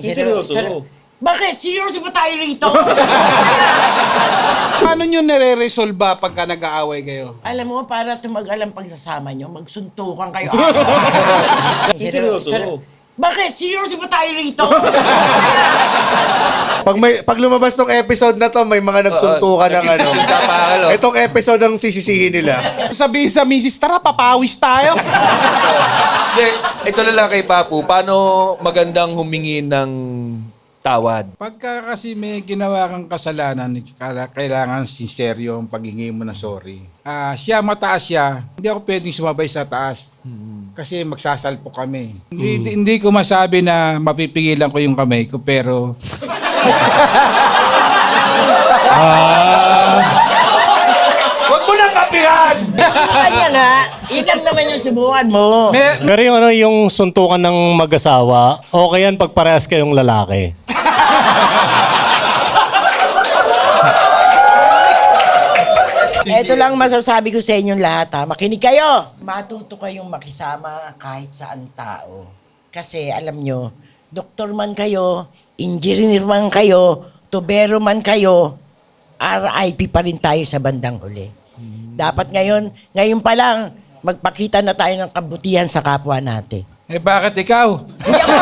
Seryoso? Bakit? Seryoso ba tayo rito? Paano nyo nare-resolve pagka nag-aaway kayo? Alam mo, para tumagal ang pagsasama nyo, magsuntukan kayo. Seryoso? Bakit? Seryoso ba tayo rito? Pag lumabas tong episode na to, may mga nagsuntukan ng ano. Itong episode ang sisisihin nila. Sabihin sa misis, tara, papawis tayo. Hindi, ito na lang kay Papu. Paano magandang humingi ng tawad? Pagka kasi may ginawa kang kasalanan, kailangan sinseryo ang paghingi mo na sorry. Siya mataas siya, hindi ako pwedeng sumabay sa taas. Kasi magsasalpo kami. Hindi ko masabi na mapipigilan ko yung kamay ko, pero... Huwag mo nang kapihan! Kanya nga, ilan naman yung subukan mo. Pero yung ano, yung suntukan ng mag-asawa, okay yan pag parehas kayong lalaki. Ito lang masasabi ko sa inyong lahat ha. Makinig kayo. Matuto kayong makisama kahit saan tao. Kasi alam nyo, doktor man kayo, engineer man kayo, tubero man kayo, RIP pa rin tayo sa bandang huli. Dapat ngayon pa lang, magpakita na tayo ng kabutihan sa kapwa natin. Eh bakit ikaw? Hindi ako!